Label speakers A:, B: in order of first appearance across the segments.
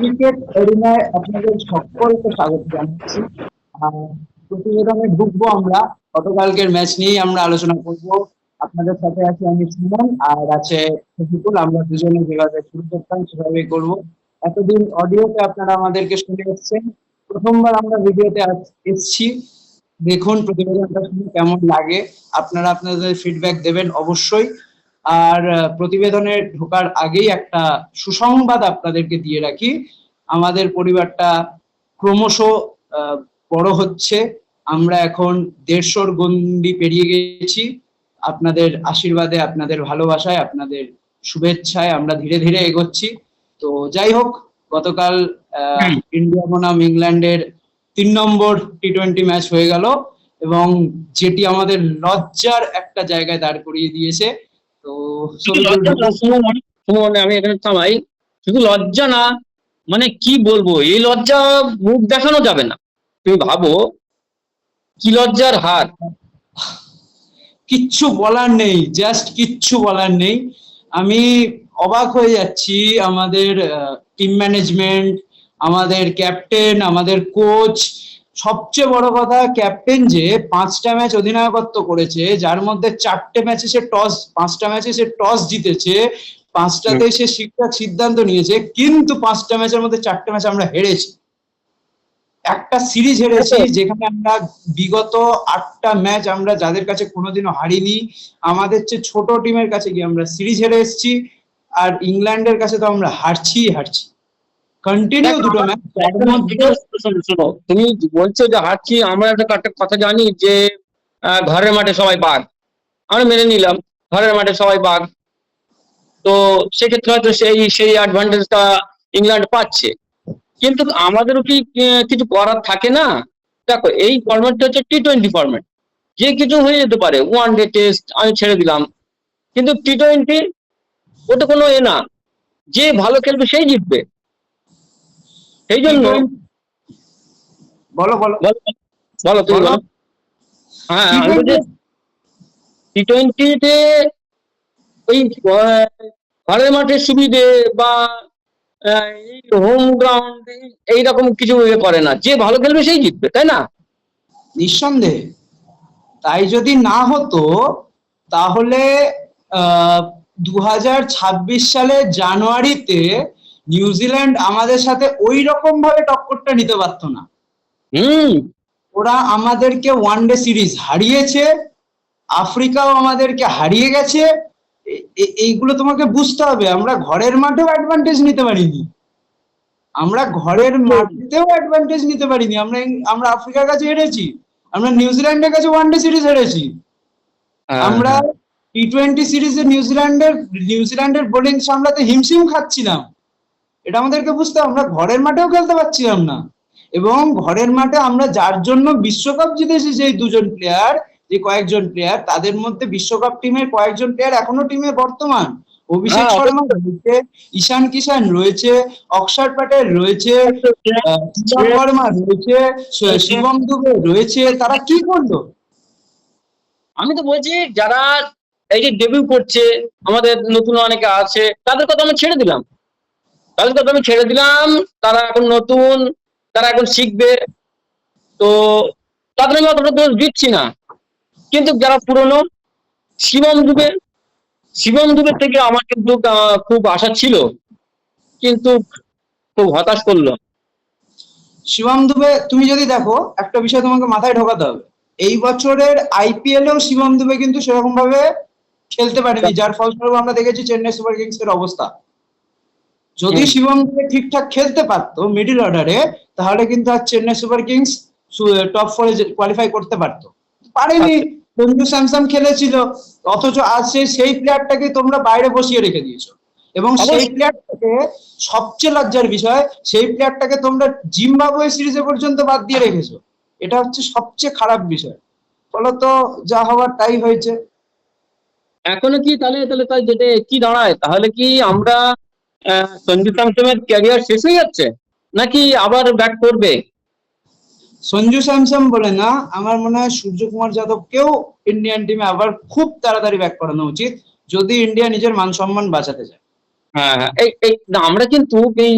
A: Cricket এরিনায় আপনাদের সকলকে স্বাগত জানাচ্ছি। আহ, প্রতিবেদনে ঢুকবো আমরা, গতকালকের ম্যাচ নিয়েই আমরা আলোচনা করব। আপনাদের সাথে আছি আমি সুমন, আর আছে শফিকুল। আমরা দুজনে যেভাবে শুরু করতাম সেভাবেই করবো। এতদিন অডিওতে আপনারা আমাদেরকে শুনে এসেছেন, প্রথমবার আমরা ভিডিওতে এসেছি। দেখুন প্রতিবেদনটা শুনে কেমন লাগে, আপনারা আপনাদের ফিডব্যাক দেবেন অবশ্যই। আর প্রতিবেদনে ঢোকার আগেই একটা সুসংবাদ আপনাদেরকে দিয়ে রাখি, আমাদের পরিবারটা ক্রমশ বড় হচ্ছে। আমরা এখন 150-র গণ্ডি পেরিয়ে গেছি। আপনাদের আশীর্বাদে, আপনাদের ভালোবাসায়, আপনাদের শুভেচ্ছায় আমরা ধীরে ধীরে এগোচ্ছি। তো যাই হোক, গতকাল ইন্ডিয়া বনাম ইংল্যান্ডের 3 নম্বর টি-20 ম্যাচ হয়ে গেল, এবং যেটি আমাদের লজ্জার একটা জায়গায় দাঁড় করিয়ে দিয়েছে। তো
B: আমি এখানে থামাই। শুধু লজ্জা না, মানে কি বলবো, এই লজ্জা মুখ দেখানো যাবে না। তুমি ভাবো কি লজ্জার হার।
A: কিচ্ছু বলার নেই, জাস্ট কিচ্ছু বলার নেই। আমি অবাক হয়ে যাচ্ছি, আমাদের টিম ম্যানেজমেন্ট, আমাদের ক্যাপ্টেন, আমাদের কোচ। সবচেয়ে বড় কথা, ক্যাপ্টেন যে 5টা ম্যাচ অধিনায়কত্ব করেছে, যার মধ্যে 4টে ম্যাচে সে টস, 5টা ম্যাচে সে টস জিতেছে, 5টাতে সে ঠিকঠাক সিদ্ধান্ত নিয়েছে, কিন্তু 5টা ম্যাচের মধ্যে 4টে ম্যাচ আমরা হেরেছি। একটা সিরিজ হেরেছি যেখানে আমরা বিগত 8টা ম্যাচ আমরা যাদের কাছে কোনোদিনও হারিনি, আমাদের চেয়ে ছোট টিমের কাছে গিয়ে আমরা সিরিজ হেরে এসেছি। আর ইংল্যান্ডের কাছে তো আমরা হারছি। কন্টিনিউ দুটো ম্যাচ।
B: তুমি বলছো যে হারছি, আমরা একটা কথা জানি যে ঘরের মাঠে সবাই বাঘ। আমরা মেনে নিলাম ঘরের মাঠে সবাই বাঘ, তো সেক্ষেত্রে হয়তো সেই অ্যাডভান্টেজটা ইংল্যান্ড পাচ্ছে। কিন্তু আমাদেরও কি কিছু করার থাকে না? দেখো, এই ফরম্যাটটা হচ্ছে টি-20 ফরম্যাট, যে কিছু হয়ে যেতে পারে। ওয়ান ডে টেস্ট আমি ছেড়ে দিলাম, কিন্তু টি-20 ওটা কোনো না, যে ভালো খেলবে সেই জিতবে। সেই জন্য
A: বলো বলো
B: বলো তুমি বলো। হ্যাঁ, টি-20-তে ওই ঘরের মাঠের সুবিধে বা হোম গ্রাউন্ড এইরকম কিছু করে না, যে ভালো খেলবে সেই জিতবে, তাই না?
A: নিঃসন্দেহে। তাই যদি না হতো, তাহলে 2026 সালের জানুয়ারিতে নিউজিল্যান্ড আমাদের সাথে ওই রকম ভাবে টক্করটা নিতে পারতো না। ওরা আমাদেরকে ওয়ানডে সিরিজ হারিয়েছে, আফ্রিকাও আমাদেরকে হারিয়ে গেছে। এইগুলো তোমাকে বুঝতে হবে। আমরা ঘরের মাঠেও অ্যাডভান্টেজ নিতে পারিনি, আমরা ঘরের মাঠেও অ্যাডভান্টেজ নিতে পারিনি। আমরা আফ্রিকার কাছে হেরেছি, আমরা নিউজিল্যান্ডের কাছে ওয়ানডে সিরিজ হেরেছি। আমরা টি-20 সিরিজে নিউজিল্যান্ডের বোলিং সামলাতে হিমশিম খাচ্ছিলাম। এটা আমাদেরকে বুঝতে হবে। আমরা ঘরের মাঠেও খেলতে পারছিলাম না, এবং ঘরের মাঠে আমরা যার জন্য বিশ্বকাপ জিতেছি, সেই দুজন প্লেয়ার, যে কয়েকজন প্লেয়ার, তাদের মধ্যে বিশ্বকাপ টিমের কয়েকজন প্লেয়ার এখনো টিমে বর্তমান। অভিষেক শর্মা রয়েছে, ঈশান কিষান রয়েছে, অক্ষর প্যাটেল রয়েছে, তিলক বর্মা রয়েছে, শিবম দুবে রয়েছে। তারা কি করলো?
B: আমি তো বলছি, যারা এই যে ডেবিউ করছে, আমাদের নতুন অনেকে আছে, তাদের কথা আমি ছেড়ে দিলাম। তারা এখন নতুন, তারা এখন শিখবে, তো তাদের আমি অতটা দোষ দিচ্ছি না। কিন্তু যারা পুরনো, শিবম দুবের থেকে আমার কিন্তু খুব আশা ছিল, কিন্তু খুব হতাশ করলো।
A: শিবম দুবে, তুমি যদি দেখো, একটা বিষয় তোমাকে মাথায় ঢোকাতে হবে, এই বছরের আইপিএলেও শিবম দুবে কিন্তু সেরকম ভাবে খেলতে পারেনি, যার ফলস্বরূপ আমরা দেখেছি চেন্নাই সুপার কিংস এর অবস্থা। যদি শিবম দুবে ঠিকঠাক খেলতে পারতো মিডল অর্ডারে, তাহলে কিন্তু আর চেন্নাই সুপার কিংস টপ 4-এ কোয়ালিফাই করতে পারতো। পারেনি। সঞ্জু স্যামসন খেলেছিল, অথচ আজ সেই প্লেয়ারটাকে তোমরা বাইরে বসিয়ে রেখে দিয়েছো। এবং সেই প্লেয়ারটাকে, সবচেয়ে লজ্জার বিষয়, সেই প্লেয়ারটাকে তোমরা জিম্বাবুয়ে সিরিজে পর্যন্ত বাদ দিয়ে রেখেছো। এটা হচ্ছে সবচেয়ে খারাপ বিষয়। ফলত যা হওয়ার তাই হয়েছে।
B: এখনো কি তাহলে তাই যেটা কি দাঁড়ায়, তাহলে কি আমরা সঞ্জু স্যামসনের ক্যারিয়ার শেষ হয়ে যাচ্ছে, নাকি আবার ব্যাক করবে?
A: সঞ্জু স্যামসন বলে না, আমার মনে হয় সূর্যকুমার যাদবকেও ইন্ডিয়ান টিমে আবার খুব তাড়াতাড়ি ব্যাক করানো উচিত, যদি ইন্ডিয়া নিজের মান সম্মান বাঁচাতে চায়।
B: হ্যাঁ, আমরা কিন্তু এই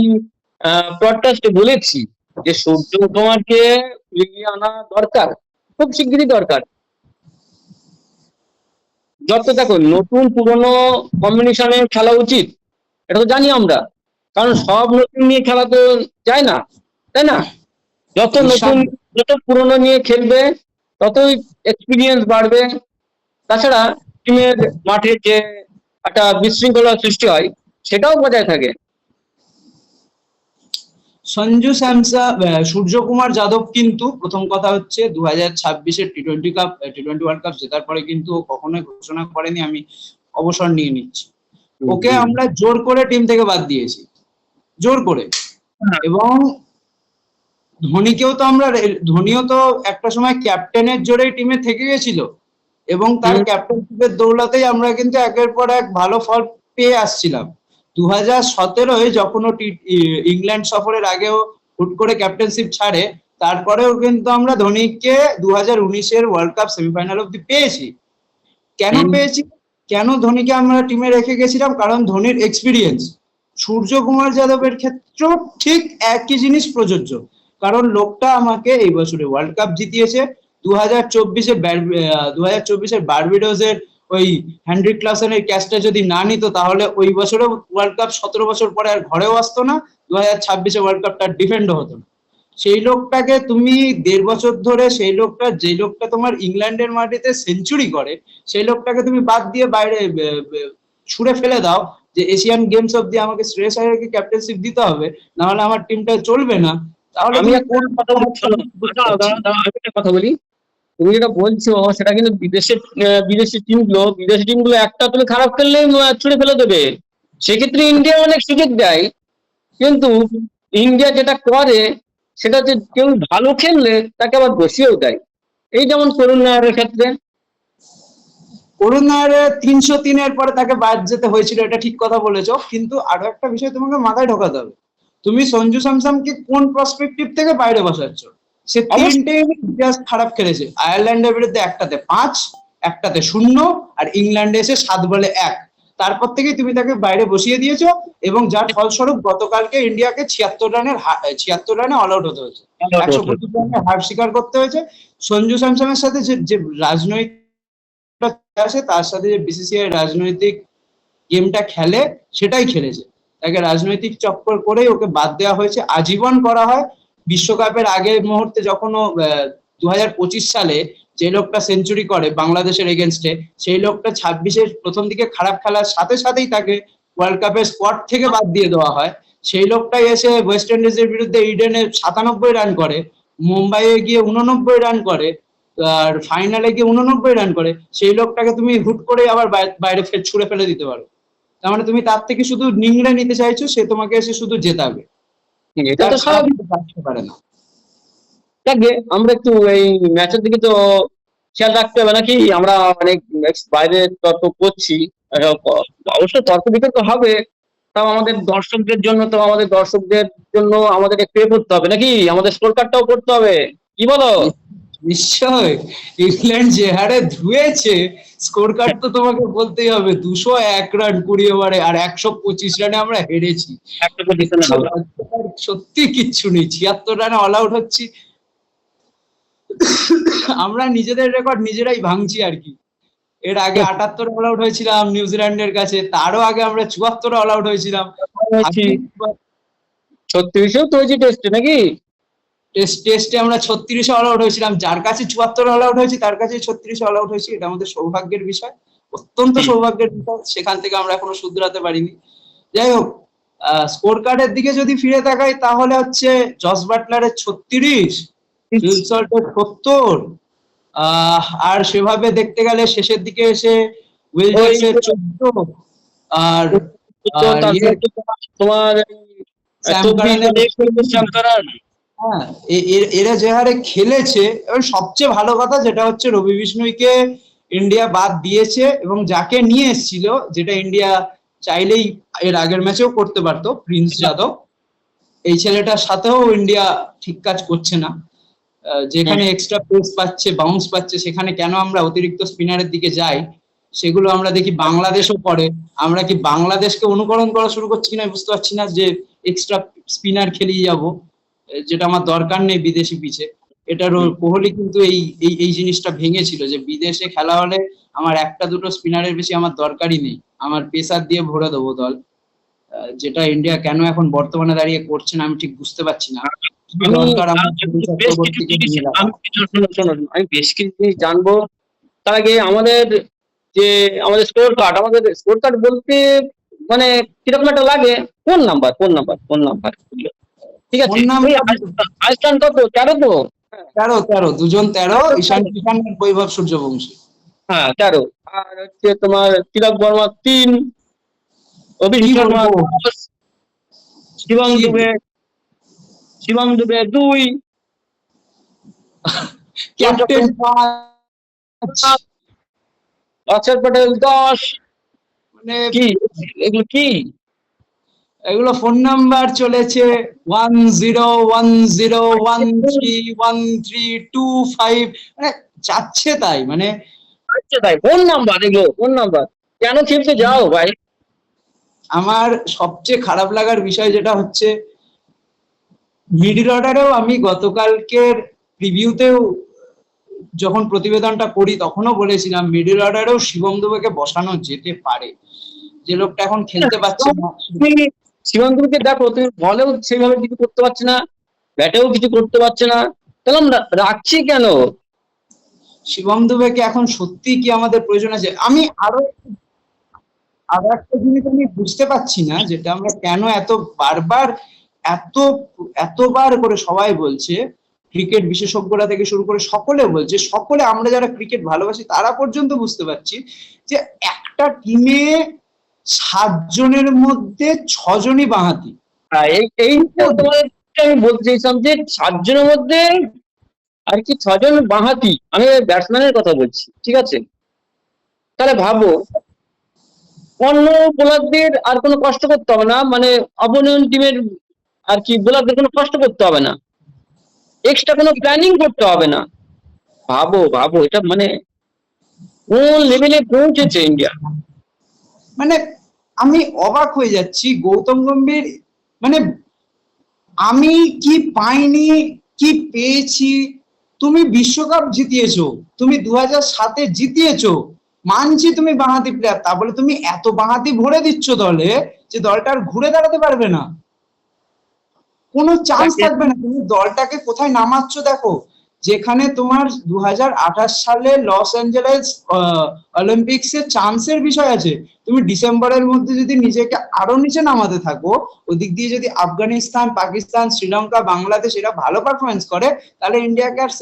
B: ব্রডকাস্টে বলেছি যে সূর্যকুমারকে ফিরিয়ে আনা দরকার, খুব শিগগিরই দরকার। যত দেখো নতুন পুরনো কম্বিনেশনে খেলা উচিত, এটা তো জানি আমরা, কারণ সব নতুন নিয়ে খেলা তো যায় না, তাই না? যত নতুন,
A: নিঃসন্দেহে
B: যত পুরনো নিয়ে খেলবে ততই এক্সপিরিয়েন্স বাড়বে। তাছাড়া টিমের মাঠে যে একটা বিশৃঙ্খলা সৃষ্টি হয় সেটাও বজায় থাকে।
A: সঞ্জু স্যামসন, সূর্যকুমার যাদব কিন্তু প্রথম কথা হচ্ছে 2026-এর টি-20 কাপ, টি-20 ওয়ার্ল্ড কাপ জেতার পরে কিন্তু ও কখনোই ঘোষণা করেনি আমি অবসর নিয়ে নিচ্ছি। ওকে আমরা জোর করে টিম থেকে বাদ দিয়েছি, জোর করে। এবং ধোনিও তো একটা সময় ক্যাপ্টেনের জোরেই টিমে থেকে গেছিল, এবং তার ক্যাপ্টেনশিপের দৌলতেই আমরা কিন্তু একের পর এক ভালো ফল পেয়ে আসছিলাম। 2017-এ যখন ও ইংল্যান্ড সফরের আগেও হুট করে ক্যাপ্টেনশিপ ছাড়ে, তারপরেও কিন্তু আমরা ধোনিকে 2019-এর ওয়ার্ল্ড কাপ সেমিফাইনাল অব্দি পেয়েছি। কেন পেয়েছি, কেন ধোনিকে আমরা টিমে রেখে গেছিলাম? কারণ ধোনির এক্সপিরিয়েন্স। সূর্যকুমার যাদবের ক্ষেত্রেও ঠিক একই জিনিস প্রযোজ্য, কারণ লোকটা আমাকে এই বছরে ওয়ার্ল্ড কাপ জিতিয়েছে। 2024-এর বারবাডোসের ওই হেনরিক ক্লাসেনের ক্যাচটা যদি না নিত, তাহলে ওই বছরে ওয়ার্ল্ড কাপ 17 বছর পরে আর ঘরেও আসতো না, 2026-এ ওয়ার্ল্ড কাপটা ডিফেন্ডও হতো না। সেই লোকটাকে তুমি 1.5 বছর ধরে, সেই লোকটা, যে লোকটা তোমার ইংল্যান্ডের মাটিতে সেঞ্চুরি করে, সেই লোকটাকে তুমি বাদ দিয়ে বাইরে ছুড়ে ফেলে দাও যে এশিয়ান গেমস অব্দি আমাকে শ্রেয়স আইয়ারকে ক্যাপ্টেনশিপ দিতে হবে, না হলে আমার টিমটা চলবে না। তাহলে
B: আমি
A: তুমি
B: একটা
A: কোন
B: কথা বলি, শোনো, আমি একটা কথা বলি। তুমি যেটা বলছো সেটা কিন্তু বিদেশি টিমগুলো একটা তুমি খারাপ খেললে ছুড়ে ফেলে দেবে। সেক্ষেত্রে ইন্ডিয়া অনেক সুযোগ দেয়, কিন্তু ইন্ডিয়া যেটা করে সেটা হচ্ছে কেউ ভালো খেললে তাকে আবার বসিয়েও দেয়। এই যেমন করুণ নায়ারের ক্ষেত্রে।
A: করুণ নায়ারের 303-এর পরে তাকে বাদ যেতে হয়েছিল, এটা ঠিক কথা বলেছো, কিন্তু আরো একটা বিষয় তোমাকে মাথায় ঢোকাতে হবে। তুমি সঞ্জু স্যামসনকে কোন পার্সপেক্টিভ থেকে বাইরে বসাচ্ছ? সে তিনটে জাস্ট খারাপ খেলেছে। আয়ারল্যান্ডের বিরুদ্ধে একটাতে 5, একটাতে 0, আর ইংল্যান্ডে এসে 7 বলে 1। তারপর থেকেই তুমি তাকে বাইরে বসিয়ে দিয়েছো, এবং যার ফলস্বরূপ গতকালকে ইন্ডিয়াকে 76 রানে অল আউট হতে হয়েছে, 125 রানে হার স্বীকার করতে হয়েছে। সঞ্জু স্যামসনের সাথে যে রাজনৈতিক আসে, তার সাথে যে বিসিসিআই রাজনৈতিক গেমটা খেলে, সেটাই খেলেছে। তাকে রাজনৈতিক চক্কর করেই ওকে বাদ দেওয়া হয়েছে, আজীবন করা হয়। বিশ্বকাপের আগের মুহূর্তে যখন ও 2025 সালে যে লোকটা সেঞ্চুরি করে বাংলাদেশের এগেনস্টে, সেই লোকটা 26-এর প্রথম দিকে খারাপ খেলার সাথে সাথেই তাকে ওয়ার্ল্ড কাপের স্কোয়াড থেকে বাদ দিয়ে দেওয়া হয়। সেই লোকটাই এসে ওয়েস্ট ইন্ডিজের বিরুদ্ধে ইডেনে 97 রান করে, মুম্বাইয়ে গিয়ে 89 রান করে, আর ফাইনালে গিয়ে 89 রান করে। সেই লোকটাকে তুমি হুট করে আবার বাইরে ছুড়ে ফেলে দিতে পারো। তার মানে তুমি তার থেকে শুধু নিংড়ে নিতে চাইছো, সে তোমাকে এসে শুধু জেতাবে।
B: এটা তো স্বাভাবিক।
A: পারে না।
B: দেখবে আমরা একটু এই ম্যাচের দিকে তো খেয়াল রাখতে হবে নাকি? আমরা অনেক বাইরে তর্ক করছি, অবশ্য তর্ক বিতর্ক হবে, তাও আমাদের দর্শকদের জন্য আমাদের একটু এ করতে হবে নাকি? আমাদের স্কোর কার্ডটাও করতে হবে, কি বলো?
A: নিশ্চয়। ইংল্যান্ড যে হারে ধুয়েছে, স্কোর কার্ড তো তোমাকে বলতেই হবে। 201 রান 20 ওভারে, আর 125 রানে আমরা হেরেছি। সত্যি কিচ্ছু নেই, 76 রানে অল আউট হচ্ছি। আমরা নিজেদের রেকর্ড নিজেরাই ভাঙছি আর কি। এর আগে 78 অল আউট হয়েছিলাম নিউজিল্যান্ডের কাছে, তারও আগে আমরা 74 অল আউট হয়েছিলাম।
B: 36-এও তো হয়েছে টেস্টে নাকি?
A: টেস্টে আমরা 36-এ অল আউট হয়েছিলাম। যার কাছে 74 অল আউট হয়েছি, তার কাছে 36-এ অল আউট হয়েছি। এটা আমাদের সৌভাগ্যের বিষয়, অত্যন্ত সৌভাগ্যের বিষয়। সেখান থেকে আমরা এখনো শুধরাতে পারিনি। যাই হোক, স্কোর কার্ডের দিকে যদি ফিরে তাকাই, তাহলে হচ্ছে জস বাটলারের 36, ফিল সল্টের 70, আর সেভাবে দেখতে গেলে শেষের দিকে এসে উইল জেক্সের 14, আর
B: তোমার
A: হ্যাঁ, এরা যে হারে খেলেছে। এবং সবচেয়ে ভালো কথা যেটা হচ্ছে, রবি বিষ্ণুইকে ইন্ডিয়া বাদ দিয়েছে, এবং যাকে নিয়ে এসেছিল, যেটা ইন্ডিয়া চাইলেই এর আগের ম্যাচেও করতে পারতো, প্রিন্স যাদব, এই ছেলেটার সাথেও ইন্ডিয়া ঠিক কাজ করছে না। যেখানে এক্সট্রা পেস পাচ্ছে, বাউন্স পাচ্ছে, সেখানে কেন আমরা অতিরিক্ত স্পিনারের দিকে যাই, সেগুলো আমরা দেখি বাংলাদেশও করে। আমরা কি বাংলাদেশকে অনুকরণ করা শুরু করছি কিনা বুঝতে পারছি না, যে এক্সট্রা স্পিনার খেলিয়ে যাব, যেটা আমার দরকার নেই বিদেশি পিচে। কোহলি কিন্তু এই জিনিসটা ভেঙেছিল যে বিদেশে খেলা হলে আমার একটা দুটো স্পিনারের বেশি আমার দরকারই নেই, আমার পেসার দিয়ে ভরে দেবো দল। যেটা ইন্ডিয়া কেন এখন বর্তমানে দাঁড়িয়ে করছে না আমি ঠিক বুঝতে পারছি না। কি
B: আমি
A: দরকার আমার
B: বেশ কিছু
A: চক্রবর্তীকে
B: জিনিস
A: নিয়ে রাখা?
B: আমি বেশ কিছু জিনিস জানবো। তার আগে আমাদের যে আমাদের স্কোর কার্ড বলতে মানে কিরকম একটা লাগে, ফোন নাম্বার ঠিক আছে।
A: ফোন
B: ওই
A: নাম্বার
B: আইসল্যান্ড কত 13 তো?
A: 13, দুজন 13, ঈশান কিষান, বৈভব সূর্যবংশী।
B: হ্যাঁ 13। আর হচ্ছে তোমার তিলক বর্মা 3, অভিষেক
A: কি
B: শর্মা
A: বলবো
B: 10, শিবম দুবে 2,
A: ক্যাপ্টেন
B: অক্ষর পটেল 10।
A: মানে
B: কি এগুলো কি?
A: এগুলো ফোন নাম্বার চলেছে 1010131325, মানে যাচ্ছে তাই, মানে
B: আচ্ছা তাই ফোন নাম্বার, এগুলো ফোন নাম্বার কেন খেলতে যাও ভাই?
A: আমার সবচেয়ে খারাপ লাগার বিষয় যেটা হচ্ছে মিডল অর্ডারেও আমি গতকালকের প্রিভিউতেও যখন প্রতিবেদনটা করি তখনও বলেছিলাম মিডল অর্ডারেও শিবম দুবেকে বসানো যেতে পারে, যে লোকটা এখন খেলতে পারছে না।
B: তুমি শিবমকে দেখো, তুমি বলেও সেভাবে কিছু করতে পারছে না, ব্যাটেও কিছু করতে পারছে না, তাহলে আমরা রাখছি কেন?
A: শিবম দুবেকে এখন সত্যি কি আমাদের প্রয়োজন আছে? আমি আরো একটা জিনিস আমি বুঝতে পারছি না, যেটা আমরা কেন বারবার এত এতবার করে সবাই বলছে, ক্রিকেট বিশেষজ্ঞরা থেকে শুরু করে সকলে বলছে, সকলে আমরা যারা ক্রিকেট ভালোবাসি তারা পর্যন্ত বুঝতে পারছি যে একটা টিমে 7 জনের মধ্যে 6 জনই বাঁহাতি।
B: এইটা তোমার আমি বলতে চাইছিলাম যে 7 জনের মধ্যে আর কি 6 জন বাঁহাতি, আমি ব্যাটসম্যানের কথা বলছি, ঠিক আছে? তাহলে ভাবো অন্য বোলারদের আর কোনো কষ্ট করতে হবে না, মানে অপোনেন্ট টিমের আর কি বোলারদের কোনো কষ্ট করতে হবে না, এক্সট্রা কোনো প্ল্যানিং করতে হবে না। ভাবো এটা মানে কোন লেভেলে পৌঁছেছে ইন্ডিয়া।
A: মানে আমি অবাক হয়ে যাচ্ছি গৌতম গম্ভীর, মানে আমি কি পাইনি কি পেয়েছি? তুমি বিশ্বকাপ জিতিয়েছো, তুমি 2007-এ জিতিয়েছো, মানছি তুমি বাঁহাতি প্লেয়ার, তা বলে তুমি এত বাঁহাতি ভরে দিচ্ছ দলে যে দলটা আর ঘুরে দাঁড়াতে পারবে না, কোনো চান্স থাকবে না। তুমি দলটাকে কোথায় নামাচ্ছ দেখো, যেখানে তোমার 2028 সালে লস অ্যাঞ্জেলেস অলিম্পিক্সে চান্সের বিষয় আছে, তুমি ডিসেম্বরের মধ্যে যদি নিজেকে আরো নিচে নামাতে থাকো, ওদিক দিয়ে যদি আফগানিস্তান, পাকিস্তান, শ্রীলঙ্কা, বাংলাদেশ এরা ভালো পারফরমেন্স করে, তাহলে ইন্ডিয়াকে আর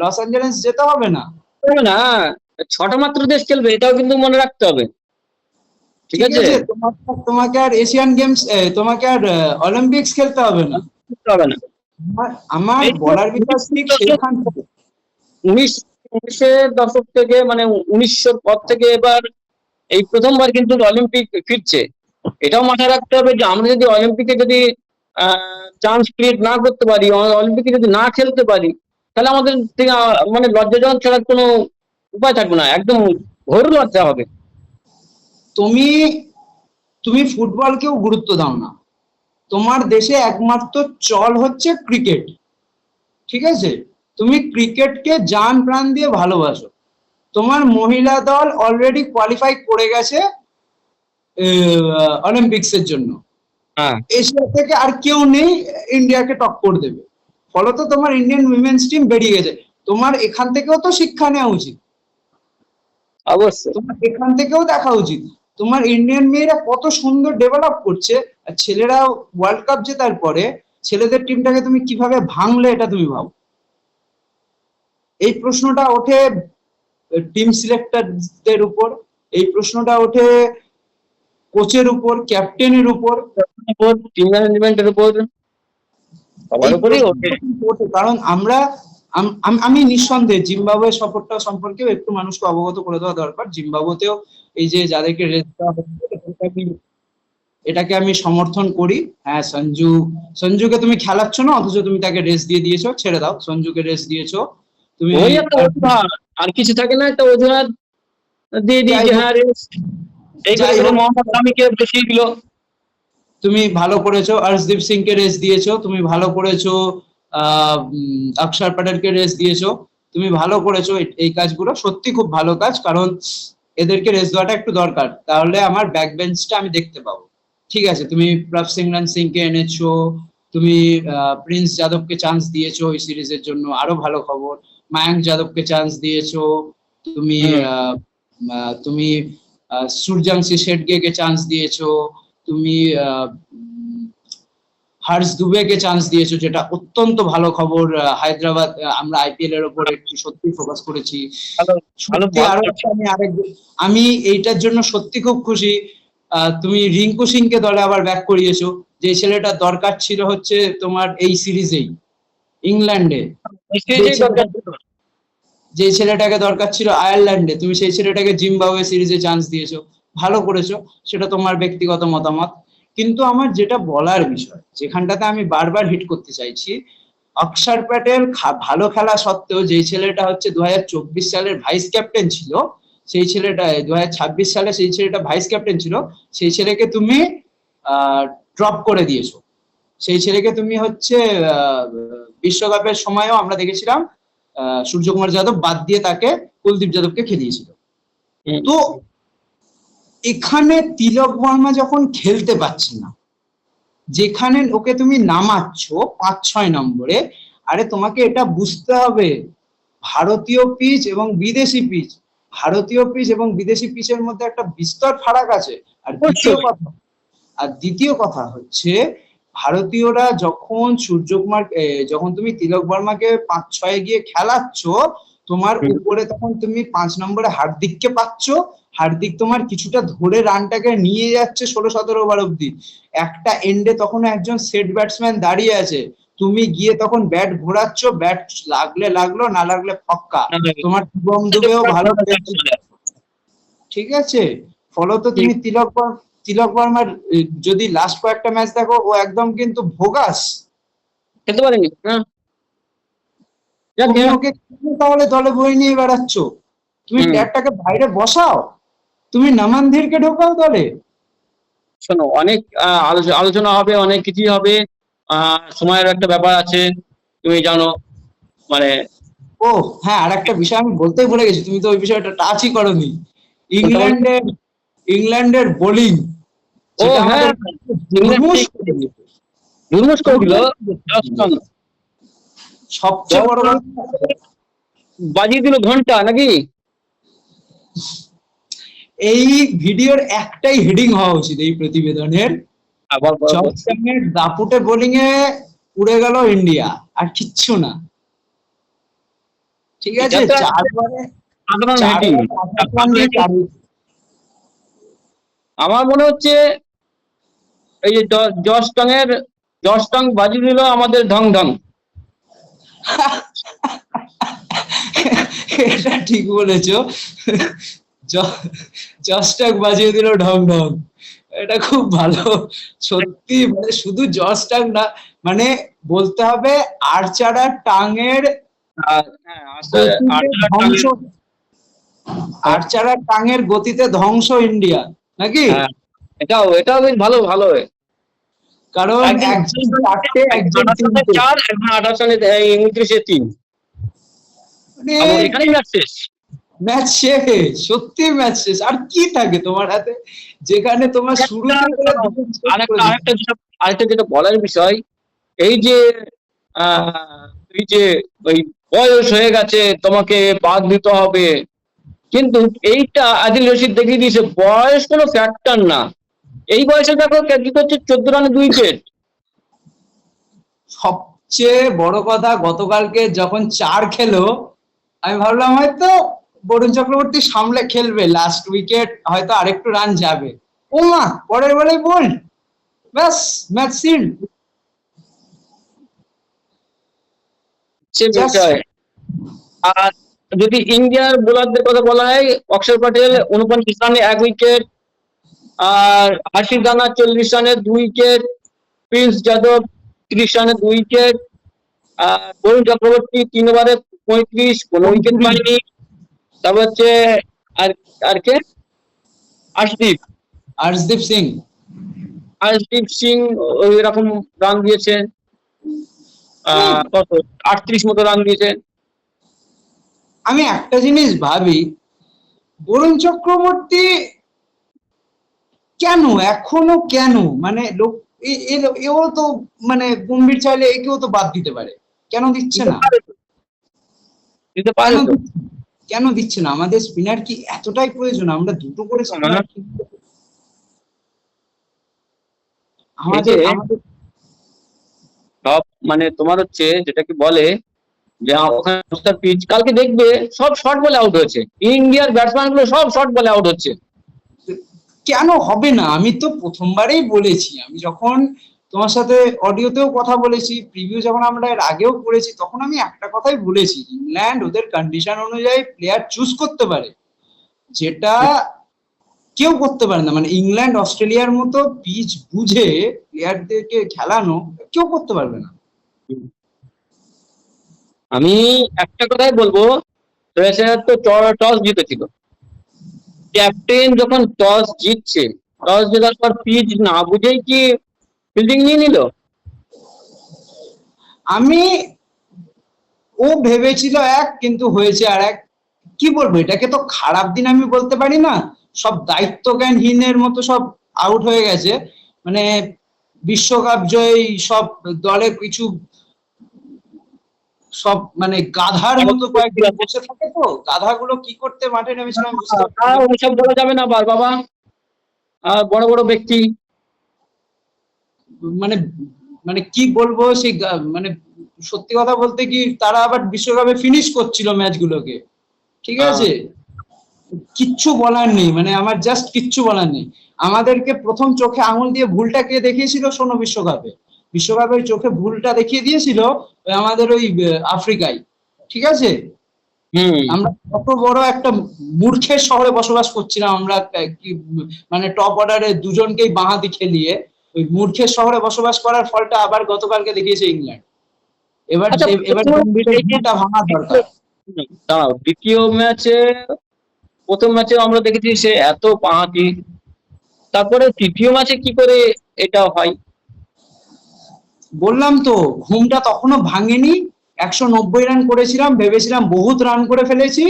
A: লস অ্যাঞ্জেলেস যেতে হবে না।
B: না, 6টা মাত্র দেশ খেলবে, এটাও কিন্তু মনে রাখতে হবে, ঠিক আছে?
A: তোমাকে আর এশিয়ান গেমস, তোমাকে আর অলিম্পিক্স খেলতে হবে না।
B: হবে না।
A: আমার বলার বিষয় ঠিক সেখান থেকে।
B: 19এর দশক থেকে মানে 1900 পর থেকে এবার এই প্রথমবার কিন্তু অলিম্পিক ফিরছে। এটাও মাথায় রাখতে হবে যে আমরা যদি অলিম্পিকে যদি চান্স ক্রিয়েট না করতে পারি, অলিম্পিকে যদি না খেলতে পারি, তাহলে আমাদের থেকে মানে লজ্জাজনক ছাড়ার কোনো উপায় থাকবে না, একদম ঘোর লজ্জা হবে।
A: তুমি তুমি ফুটবলকেও গুরুত্ব দাও না, তোমার দেশে একমাত্র চল হচ্ছে ক্রিকেট, ঠিক আছে? তুমি ক্রিকেটকে জান প্রাণ দিয়ে ভালোবাসো। তোমার মহিলা দল অলরেডি কোয়ালিফাই করে গেছে অলিম্পিক্সের জন্য,
B: হ্যাঁ
A: এশিয়া থেকে আর কেউ নেই ইন্ডিয়াকে টক্কর দেবে, ফলত তোমার ইন্ডিয়ান উইমেন্স টিম বেরিয়ে গেছে। তোমার এখান থেকেও তো শিক্ষা নেওয়া উচিত,
B: অবশ্যই।
A: তোমার এখান থেকেও দেখা উচিত তোমার ইন্ডিয়ান মেয়েরা কত সুন্দর ডেভেলপ করছে, আর ছেলেরা ওয়ার্ল্ড কাপ জেতার পরে ছেলেদের টিমটাকে তুমি কিভাবে ভাঙলে এটা তুমি ভাবো। এই প্রশ্নটা ওঠে টিম সিলেক্টরদের উপর, এই প্রশ্নটা ওঠে কোচের উপর, ক্যাপ্টেনের উপর,
B: টিম ম্যানেজমেন্টের উপর, সবার উপরেই ওঠে।
A: কারণ আমি নিঃসন্দেহে জিম্বাবুয়ে সফরটা সম্পর্কেও একটু মানুষকে অবগত করে দেওয়া দরকার। জিম্বাবুয়েতেও এই যে যাদেরকে রেস্ট দেওয়া হচ্ছে, এটাকে আমি সমর্থন করি। হ্যাঁ, সঞ্জুকে তুমি খেলাচ্ছ না, অথচ তুমি তাকে রেস্ট দিয়ে দিয়েছো, ছেড়ে দাও, সঞ্জুকে রেস্ট দিয়েছো তুমি।
B: ওই একটা অজুহাত, আর কিছু থাকে না, একটা অজুহাত দিয়ে দিই যে হ্যাঁ রেস্ট, এই করে মোহাম্মদ শামিকে বসিয়ে দিল।
A: তুমি ভালো করেছো, হর্ষদীপ সিং কে রেস দিয়েছো, তুমি ভালো করেছো, অক্ষর প্যাটেলকে রেস দিয়েছো, তুমি ভালো করেছো। এই কাজগুলো সত্যি খুব ভালো কাজ, কারণ এদেরকে রেস দেওয়াটা একটু দরকার, তাহলে আমার ব্যাক বেঞ্চটা আমি দেখতে পাবো। ঠিক আছে, তুমি প্রভসিমরন সিং কে এনেছো, তুমি প্রিন্স যাদবকে চান্স দিয়েছো এই সিরিজের জন্য, আরো ভালো খবর। মায়াঙ্ক যাদবকে চান্স দিয়েছো, তুমি
B: হুম।
A: তুমি সূর্যাংশী শেটগে কে চান্স দিয়েছো, তুমি হর্ষ দুবেকে চান্স দিয়েছো, যেটা অত্যন্ত ভালো খবর। হায়দ্রাবাদ, আমরা আইপিএল এর উপর একটু সত্যি ফোকাস করেছি।
B: ভালো ভালো
A: সত্যি
B: ভালো
A: আরো একটা আমি এইটার জন্য সত্যি খুব খুশি। তুমি রিঙ্কু সিং কে দলে আবার ব্যাক করিয়েছো, যে ছেলেটা দরকার ছিল হচ্ছে তোমার এই সিরিজেই, ইংল্যান্ডে। যে
B: সেই দরকার
A: ছেলেটা
B: ছিল।
A: যে ছেলেটাকে দরকার ছিল আয়ারল্যান্ডে, তুমি সেই ছেলেটাকে জিম্বাবুয়ে সিরিজে চান্স দিয়েছো, ভালো করেছো। সেটা তোমার ব্যক্তিগত মতামত। কিন্তু আমার যেটা বলার বিষয়, যেখানটাতে আমি বারবার হিট করতে চাইছি, অক্ষর প্যাটেল ভালো খেলা সত্ত্বেও, যে ছেলেটা হচ্ছে 2024 সালের ভাইস ক্যাপ্টেন ছিল, সেই ছেলেটা 2026 সালে সেই ছেলেটা ভাইস ক্যাপ্টেন ছিল, সেই ছেলেকে তুমি ড্রপ করে দিয়েছো। সেই ছেলেকে তুমি হচ্ছে বিশ্বকাপের সময়ও আমরা দেখেছিলাম সূর্যকুমার যাদব বাদ দিয়ে তাকে কুলদীপ যাদবকে খেলিয়েছিল।
B: হুম।
A: তো এখানে তিলক বর্মা যখন খেলতে পারছে না, যেখানে ওকে তুমি নামাচ্ছ 5-6 নম্বরে, আরে তোমাকে এটা বুঝতে হবে, ভারতীয় পিচ এবং বিদেশি পিচ, ভারতীয় পিচ এবং বিদেশি পিচের মধ্যে একটা বিস্তর ফারাক আছে। আর দ্বিতীয় কথা হচ্ছে, ভারতীয়রা যখন যখন তুমি তিলক বর্মাকে 5-6 গিয়ে খেলাচ্ছ, তোমার উপরে তখন তুমি 5 নম্বরে হার্দিককে পাচ্ছ। হার্দিক তোমার কিছুটা ধরে রানটাকে নিয়ে যাচ্ছে 16-17 ওভার অব্দি। একটা এন্ডে তখন একজন সেট ব্যাটসম্যান দাঁড়িয়ে আছে, তুমি গিয়ে তখন ব্যাট ঘোরাচ্ছ, ব্যাট লাগলে লাগলো, না লাগলে ফক্কা। তোমার শুভম দুবেও ভালো খেলছে, ঠিক আছে। ফলত তুমি তিলক বর্মার যদি লাস্ট কয়েকটা ম্যাচ দেখো, ও একদম কিন্তু ভোগাস।
B: খেলতে পারেনি। হ্যাঁ,
A: তুমি ওকে তাহলে দলে বই নিয়ে বেড়াচ্ছ, তুমি ব্যাটটাকে বাইরে বসাও, তুমি নামানধীরকে ঢোকাও দলে।
B: শোনো, অনেক আলোচনা হবে, অনেক কিছুই হবে। সময়ের একটা ব্যাপার আছে, তুমি জানো। মানে
A: ও হ্যাঁ, আর একটা বিষয় আমি বলতেই ভুলে গেছি, তুমি তো ওই বিষয়টা টাচই করোনি।
B: কোনটা বলো?
A: ইংল্যান্ডের বোলিং,
B: ও
A: যেটা
B: হ্যাঁ,
A: আমাদের
B: দুর্মুষ করে দিল। জনস্টন
A: সবচেয়ে বড় কথা,
B: বাজিয়ে দিল ঘন্টা নাকি?
A: এই ভিডিওর একটাই হেডিং হওয়া উচিত এই প্রতিবেদনের, জনস্টনের দাপুটে বোলিং এ উড়ে গেল ইন্ডিয়া, আর কিচ্ছু না। ঠিক আছে,
B: আমার মনে হচ্ছে এই যে জস্টং বাজিয়ে দিল আমাদের ঢং ঢং।
A: এটা ঠিক বলেছো, জস্টাক বাজিয়ে দিল ঢং ঢং, এটা খুব ভালো। সত্যি মানে শুধু জস্টাক না, মানে বলতে হবে আর্চারার টাঙের ধ্বংস, আর্চারার টাঙের গতিতে ধ্বংস ইন্ডিয়া নাকি।
B: এটাও বেশ ভালো ভালো।
A: কারণ একজন 4টে একজন 3টে,
B: 4 এবং 28 রানে 29-3, এখানেই ম্যাচ শেষ।
A: ম্যাচ শেষ, সত্যি ম্যাচ শেষ। আর কি থাকে তোমার হাতে, যেখানে তোমার শুরু
B: আরেকটা যেটা বলার বিষয়, এই যে এই যে ওই বয়স হয়ে গেছে, তোমাকে বাদ দিতে হবে, কিন্তু এইটা আদিল রশিদ দেখিয়ে দিয়েছে বয়স কোনো ফ্যাক্টর না। এই বয়সে দেখো ক্যাচ হচ্ছে 14 রানে 2 উইকেট।
A: সবচেয়ে বড় কথা, গতকালকে যখন 4 খেলো, আমি ভাবলাম হয়তো বরুণ চক্রবর্তী সামলে খেলবে, লাস্ট উইকেট হয়তো আরেকটু রান যাবে। ও মা, পরের বলে বল, ব্যাস ম্যাচ সিল।
B: আর যদি ইন্ডিয়ার বোলারদের কথা বলা হয়, অক্ষর প্যাটেল 49 রানে 1 উইকেট, আর হার্ষিদ রানা 40 রানে 2 উইকেট, প্রিন্স যাদব 30 রানে 2 উইকেট, আর বরুণ চক্রবর্তী 3 ওভারে 35, কোনো উইকেট পায়নি। তারপর হচ্ছে আর কে, হর্ষদীপ
A: সিং,
B: আরশদীপ সিং ওই রকম রান দিয়েছে, কত 38 মতো রান দিয়েছে।
A: আমি একটা জিনিস ভাবি, বরুণ চক্রবর্তী কেন এখনো কেন, মানে লোক এও তো মানে গম্ভীর চাইলে একেও তো বাদ দিতে পারে, কেন দিচ্ছে
B: দিতে
A: না?
B: পারে তো, দিতে
A: কেন
B: পারে তো।
A: দিচ্ছে না? কেন দিচ্ছে না? আমাদের স্পিনার কি এতটাই প্রয়োজন? আমরা দুটো করে স্পিনার
B: এই যে
A: আমাদের আমাদের
B: সব মানে তোমার হচ্ছে যেটা কি বলে যে ওখানে পিচ কালকে দেখবে সব শর্ট বলে আউট হয়েছে, ইন্ডিয়ার ব্যাটসম্যান গুলো সব শর্ট বলে আউট হচ্ছে।
A: কেন হবে না? আমি তো প্রথমবারেই বলেছি, আমি যখন তোমার সাথে অডিওতেও কথা বলেছি, প্রিভিউ যখন আমরা এর আগেও করেছি, তখন আমি একটা কথাই বলেছি, ইংল্যান্ড ওদের কন্ডিশন অনুযায়ী প্লেয়ার চুজ করতে পারে, যেটা কেউ করতে পারে না। মানে ইংল্যান্ড অস্ট্রেলিয়ার মতো পিচ বুঝে প্লেয়ারদেরকে খেলানো কেউ করতে পারবে না।
B: আমি একটা কথাই বলবো, শ্রেয়াস তো টস জিতেছিল, ক্যাপ্টেন যখন টস জিতছে, টস জেতার পর পিচ না বুঝেই কি ফিল্ডিং নিয়ে নিল?
A: আমি ও ভেবেছিল এক, কিন্তু হয়েছে আর এক। কি বলবো, এটাকে তো খারাপ দিন আমি বলতে পারি না, সব দায়িত্ব জ্ঞানহীনের মতো সব আউট হয়ে গেছে। মানে বিশ্বকাপ জয়ী সব দলে কিছু সব মানে গাধার মতো কয়েকজন বসে থাকে, তো গাধাগুলো কি করতে মাঠে নেমেছিল আমি বুঝতে পারছি না।
B: ওইসব বলা যাবে না বাবা, বড় বড় ব্যক্তি।
A: মানে মানে কি বলবো, সেই মানে সত্যি কথা বলতে কি, তারা আবার বিশ্বকাপে ফিনিশ করছিল ম্যাচগুলোকে, ঠিক আছে, কিচ্ছু বলার নেই, মানে আমার জাস্ট কিচ্ছু বলার নেই। আমাদেরকে প্রথম চোখে আঙুল দিয়ে ভুলটা কে দেখিয়েছিল শোনো, বিশ্বকাপের চোখে ভুলটা দেখিয়ে দিয়েছিল আমাদের ওই আফ্রিকায়, ঠিক আছে।
B: হম।
A: আমরা কত বড় একটা মূর্খের শহরে বসবাস করছিলাম আমরা, মানে টপ অর্ডারে দুজনকেই বাঁহাতি খেলিয়ে ওই মূর্খের শহরে বসবাস করার ফলটা আবার গতকালকে দেখিয়েছে ইংল্যান্ড। এবার
B: আচ্ছা,
A: এবার ভুলটা ভাঙা দরকার।
B: দাঁড়াও, প্রথম ম্যাচে আমরা দেখেছি সে এত বাঁহাতি, তারপরে তৃতীয় ম্যাচে কি করে এটা হয়?
A: বললাম তো, ঘুমটা তখনো ভাঙেনি। 190 রান করেছিলাম, ভেবেছিলাম বহুত রান করে ফেলেছি,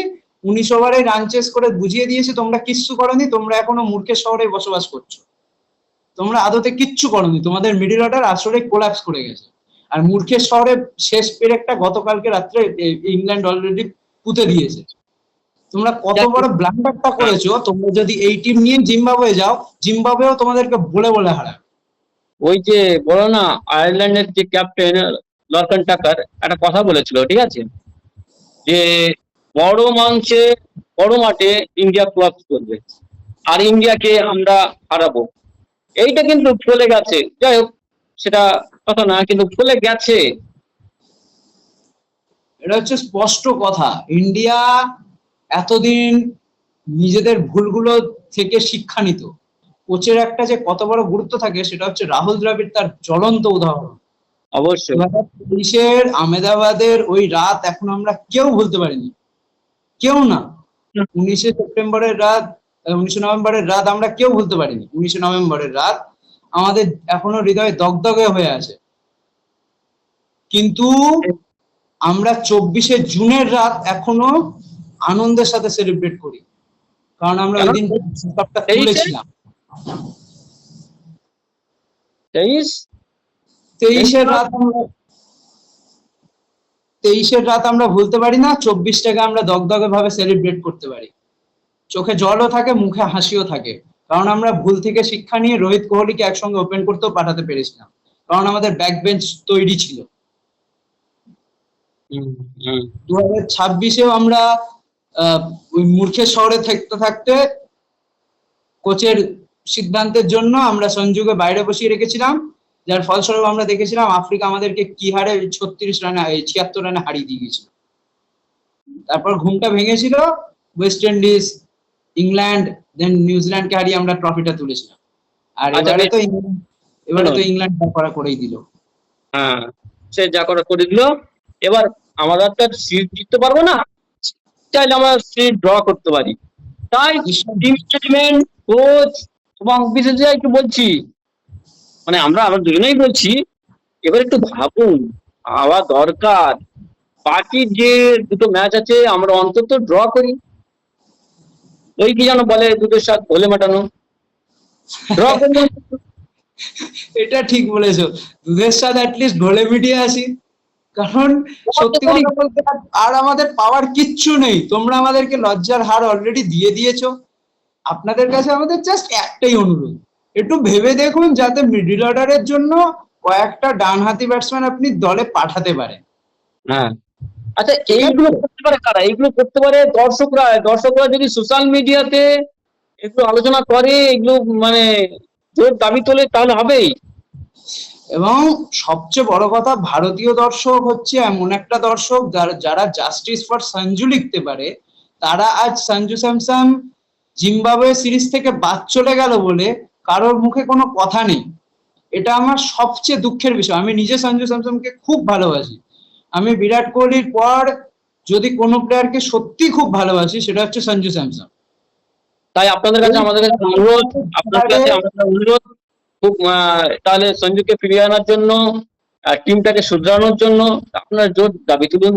A: 19 ওভারে রান চেস করে বুঝিয়ে দিয়েছি তোমরা কিচ্ছু করোনি, তোমরা এখনো মূর্খের শহরে বসবাস করছো, তোমরা আদতে কিচ্ছু করোনি, তোমাদের মিডিল অর্ডার আসলে কোলাপস করে গেছে। আর মূর্খের শহরে শেষ পেরেকটা গতকালকে রাত্রে ইংল্যান্ড অলরেডি পুঁতে দিয়েছে। তোমরা কত বড় ব্লান্ডারটা করেছো, তোমরা যদি এই টিম নিয়ে জিম্বাবুয়ে যাও, জিম্বাবুয়েও তোমাদেরকে বলে বলে হারাবে।
B: ওই যে বলো না, আয়ারল্যান্ডের যে ক্যাপ্টেন লরকান টাকার একটা কথা বলেছিল, ঠিক আছে, যে বড় মাংসে বড় মাঠে ইন্ডিয়া ক্লাবস করবে আর ইন্ডিয়াকে আমরা হারাবো। এইটা কিন্তু চলে গেছে, যাই হোক সেটা কথা না, কিন্তু চলে গেছে।
A: এটা হচ্ছে স্পষ্ট কথা, ইন্ডিয়া এতদিন নিজেদের ভুলগুলো থেকে শিক্ষা নিত। কোচের একটা যে কত বড় গুরুত্ব থাকে সেটা হচ্ছে রাহুল দ্রাবিড় তার জ্বলন্ত উদাহরণ।
B: অবশ্যই।
A: 2023-এর আহমেদাবাদের ওই রাত এখন আমরা কেউ ভুলতে পারিনি, কেউ না। 19 রাত, 19 নভেম্বরের রাত আমরা কেউ ভুলতে পারিনি। 19 নভেম্বরের রাত আমাদের এখনো হৃদয়ে দগদগে হয়ে আছে, কিন্তু আমরা 24 জুনের রাত এখনো আনন্দের সাথে সেলিব্রেট করি, কারণ আমরা ওই দিন কাপটা তুলেছিলাম। 23-এর রাত আমরা ভুলতে পারি না, 24টাকে আমরা দগদগে ভাবে সেলিব্রেট করতে পারি, চোখে জলও থাকে, মুখে হাসিও থাকে, কারণ আমরা ভুল থেকে শিক্ষা নিয়ে রোহিত কোহলিকে একসঙ্গে ওপেন করতেও পাঠাতে পেরেছিলাম, কারণ আমাদের ব্যাক বেঞ্চ তৈরি ছিল। 2026-এও আমরা ওই মূর্খের শহরে থাকতে থাকতে কোচের সিদ্ধান্তের জন্য আমরা সঞ্জুকে বাইরে বসিয়ে রেখেছিলাম, যার ফলস্বরূপ আমরা দেখেছিলাম আফ্রিকা আমাদেরকে কি হারে 76 রানে হারিয়ে দিয়ে গেছিল। তারপর ঘুমটা ভেঙেছিল, ওয়েস্ট ইন্ডিজ, ইংল্যান্ড, দেন নিউজিল্যান্ডকে হারিয়ে আমরা ট্রফিটা তুলেছিলাম। আর এবারে তো ইংল্যান্ড যা করা করেই দিল।
B: হ্যাঁ, সে যা করে দিল। এবার আমরা তো সিরিজ জিততে পারবো না, চাইলে আমরা সিরিজ ড্র করতে পারি। তাই টিম ম্যানেজমেন্ট, কোচ এবং বিসিসিআই কে বলছি, মানে আমরা দুজনেই বলছি, এবার একটু ভাবুন, হওয়া দরকার। বাকি যে দুটো ম্যাচ আছে আমরা অন্তত ড্র করি, ওই কি যেন বলে দুটোর সাথে ঘোলে মেটানো, ড্র করি অন্তত।
A: এটা ঠিক বলেছো, দুধের স্বাদ অ্যাটলিস্ট ঢোলে মিটিয়ে আসি। কারণ সত্যি
B: করি।
A: কথা বলতে আর আমাদের পাওয়ার কিচ্ছু নেই, তোমরা আমাদেরকে লজ্জার হার অলরেডি দিয়ে দিয়েছো। আপনাদের কাছে আমাদের জাস্ট একটাই অনুরোধ, একটু ভেবে দেখুন যাতে মিডল অর্ডারের জন্য কয়েকটা ডানহাতি ব্যাটসম্যান আপনি দলে পাঠাতে পারেন।
B: হ্যাঁ, আচ্ছা,
A: ঠিক
B: এইগুলো
A: আছে,
B: করতে পারে কারা? এইগুলো করতে পারে দর্শকরা যদি সোশ্যাল মিডিয়াতে একটু আলোচনা করে, এগুলো মানে জোর দাবি তোলে, তাহলে হবেই।
A: এবং সবচেয়ে বড় কথা, ভারতীয় দর্শক হচ্ছে এমন একটা দর্শক যারা জাস্টিস ফর সঞ্জু লিখতে পারে। তারা আজ সঞ্জু স্যামসন জিম্বাবুয়ে সিরিজ থেকে বাদ চলে গেল বলে কারোর মুখে কোনো কথা নেই। এটা আমার সবচেয়ে দুঃখের বিষয়। আমি নিজে সঞ্জু স্যামসনকে খুব ভালোবাসি। আমি বিরাট কোহলির পর যদি কোনো প্লেয়ারকে সত্যি খুব ভালোবাসি সেটা হচ্ছে সঞ্জু স্যামসন।
B: তাই আপনাদের কাছে আমাদের কাছে অনুরোধ, আপনাদের কাছে আমাদের অনুরোধ, খুব তাহলে সঞ্জুকে ফিরিয়ে আনার জন্য, টিমটাকে শুধরানোর জন্য আপনারা জোর দাবি তুলুন।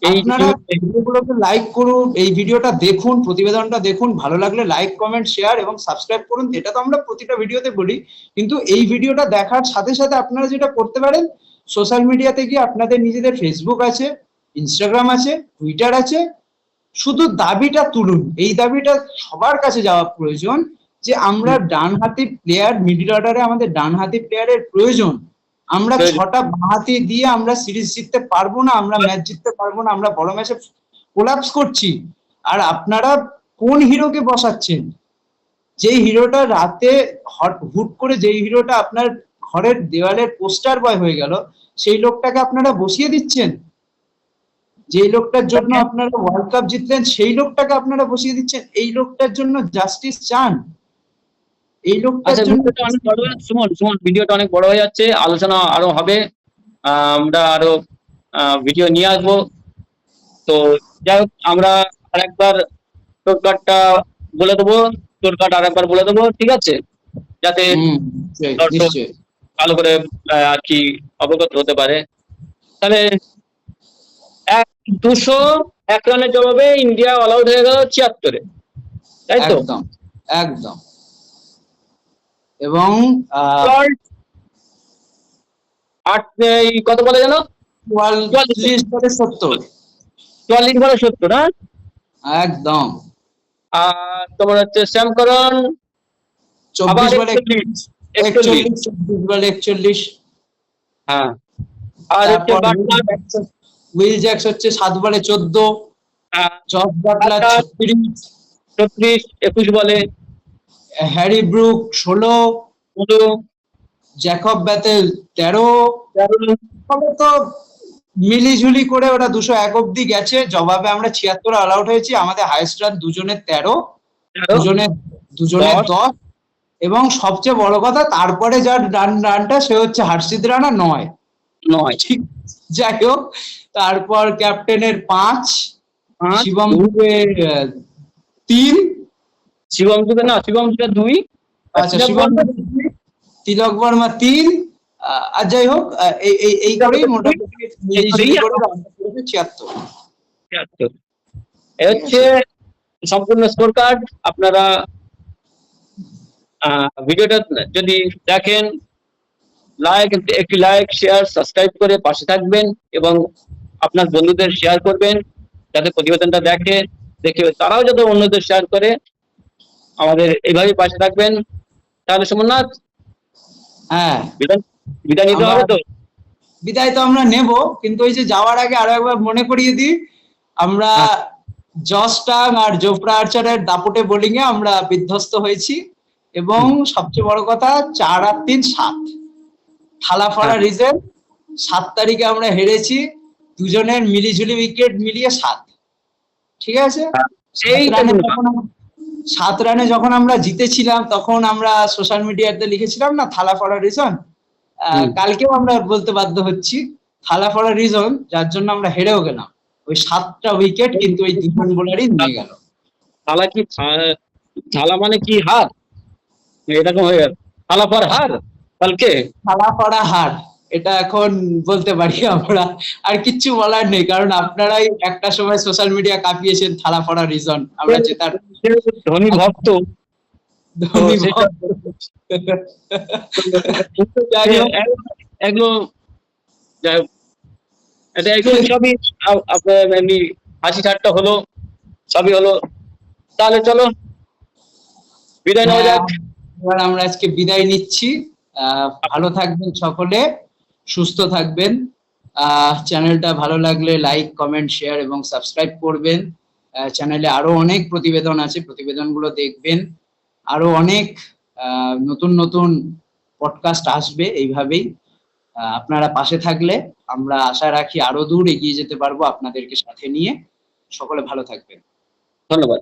B: এই
A: আপনারা ভিডিওগুলোকে লাইক করুন, এই ভিডিওটা দেখুন, প্রতিবেদনটা দেখুন, ভালো লাগলে লাইক, কমেন্ট, শেয়ার এবং সাবস্ক্রাইব করুন। এটা তো আমরা প্রতিটা ভিডিওতে বলি, কিন্তু এই ভিডিওটা দেখার সাথে সাথে আপনারা যেটা করতে পারেন, সোশ্যাল মিডিয়াতে গিয়ে আপনাদের নিজেদের ফেসবুক আছে, ইনস্টাগ্রাম আছে, টুইটার আছে, শুধু দাবিটা তুলুন। এই দাবিটা সবার কাছে যাওয়া প্রয়োজন যে আমরা ডানহাতি প্লেয়ার, মিডল অর্ডারে আমাদের ডানহাতি প্লেয়ারের প্রয়োজন। আমরা ছটা বাঁহাতি দিয়ে আমরা সিরিজ জিততে পারবো না, আমরা ম্যাচ জিততে পারবো না, আমরা বড় ম্যাচে কোলাপস করছি। আর আপনারা কোন হিরোকে বসাচ্ছেন? যেই হিরোটা রাতে হুট করে, যেই হিরোটা আপনার ঘরের দেওয়ালের পোস্টার বয় হয়ে গেল, সেই লোকটাকে আপনারা বসিয়ে দিচ্ছেন। যেই লোকটার জন্য আপনারা ওয়ার্ল্ড কাপ জিতলেন সেই লোকটাকে আপনারা বসিয়ে দিচ্ছেন। এই লোকটার জন্য জাস্টিস চান, এই লোকটার
B: আচ্ছা,
A: জন্য।
B: ভিডিওটা অনেক বড় হয়ে সুমন, ভিডিওটা অনেক বড় হয়ে যাচ্ছে, আলোচনা আরো হবে, আমরা আরো ভিডিও নিয়ে আসবো। তো যাই হোক, আমরা আরেকবার তোর কার্ডটা বলে দেবো, তোর কার্ড আরেকবার বলে দেবো, ঠিক আছে, যাতে দর্শক
A: নিশ্চয়ই
B: ভালো করে আর কি অবগত হতে পারে। তাহলে 201 রানের জবাবে ইন্ডিয়া অল আউট হয়ে গেল 76-এ, তাই তো?
A: একদম একদম। এবং
B: কত বলে যেন,
A: 44/70।
B: 44/70, হ্যাঁ
A: একদম।
B: আর তোমার হচ্ছে শ্যামকরণ
A: 24/41,
B: হ্যাঁ, আর হচ্ছে বাটলার
A: উইল জ্যাক্স হচ্ছে 7/14, জস বাটলার
B: 36, 21 বলে,
A: হ্যারি ব্রুক 16, জ্যাকব ব্যাটেল 13। তো মিলিঝুলি করে ওরা 201 অব্দি গেছে। জবাবে আমরা 76 অল আউট হয়েছি। আমাদের হাইস্ট রান দুজনের 13, দুজনের 10। এবং সবচেয়ে বড় কথা, তারপরে যার রানটা সে হচ্ছে হর্ষিত রানা 9। ঠিক, যাই হোক, তারপর ক্যাপ্টেনের 5, শিবম দুবের 3,
B: শিবম দুবে 2,
A: আচ্ছা শিবম তিলক বর্মা 3। আর যাই হোক, এই করেই মোটামুটি 76।
B: এই হচ্ছে সম্পূর্ণ স্কোর কার্ড। আপনারা ভিডিওটা যদি দেখেন, একটি লাইক, শেয়ার, সাবস্ক্রাইব করে পাশে থাকবেন এবং আপনার বন্ধুদের শেয়ার করবেন, যাতে প্রতিবেদনটা দেখে তারাও যাতে অন্যদের শেয়ার করে। আমাদের এইভাবে পাশে থাকবেন। তাহলে সোমনাথ,
A: হ্যাঁ,
B: বিদায় নিতে হবে তো?
A: বিদায় তো আমরা নেব, কিন্তু ওই যে যাওয়ার আগে আরো একবার মনে করিয়ে দিই, আমরা জস টাং আর জোফরা আর্চারের দাপটে বোলিং এ আমরা বিধ্বস্ত হয়েছি। এবং সবচেয়ে বড় কথা, 4 আর 3 7 থালাফাড়া রিজেন 7 তারিখে আমরা হেরেছি। দুজনের মিলিঝুলি উইকেট মিলিয়ে 7। ঠিক আছে, 7 রানে যখন আমরা জিতেছিলাম তখন আমরা সোশ্যাল মিডিয়াতে লিখেছিলাম না থালাফাড়া রিজন। কালকেও আমরা বলতে বাধ্য হচ্ছি থালাফাড়া রিজন, যার জন্য আমরা হেরেও গেলাম। ওই 7টা উইকেট কিন্তু ওই দুজন বোলারই নিয়ে গেল।
B: থালা মানে কি হার? এরকম হয়ে গেল, থালাফাড় হার। কালকে
A: থালাপাড়া হার, এটা এখন বলতে পারি আমরা। আর কিচ্ছু বলার নেই, কারণ আপনারাই একটা সময় সোশ্যাল মিডিয়া কাঁপিয়েছেন থালাপাড়া রিজন আমরা জেতার।
B: ধনী ভক্ত, তো
A: ধনী
B: সেটা
A: ভক্ত। যাই হোক,
B: এগুলো যাই হোক, এটা এগুলো সবই আপনার এমনি হাসি ঠাট্টা হলো, সবই হলো। তাহলে চলো বিদায় নেওয়া
A: হ্যাঁ,
B: যাক।
A: এবার আমরা আজকে বিদায় নিচ্ছি। ভালো থাকবেন সকলে, সুস্থ থাকবেন। চ্যানেলটা ভালো লাগলে লাইক, কমেন্ট, শেয়ার এবং সাবস্ক্রাইব করবেন। চ্যানেলে আরো অনেক প্রতিবেদন আছে, প্রতিবেদনগুলো দেখবেন। আরো অনেক নতুন নতুন পডকাস্ট আসবে এইভাবেই। আপনারা পাশে থাকলে আমরা আশা রাখি আরো দূর এগিয়ে যেতে পারবো আপনাদেরকে সাথে নিয়ে। সকলে ভালো থাকবেন।
B: ধন্যবাদ।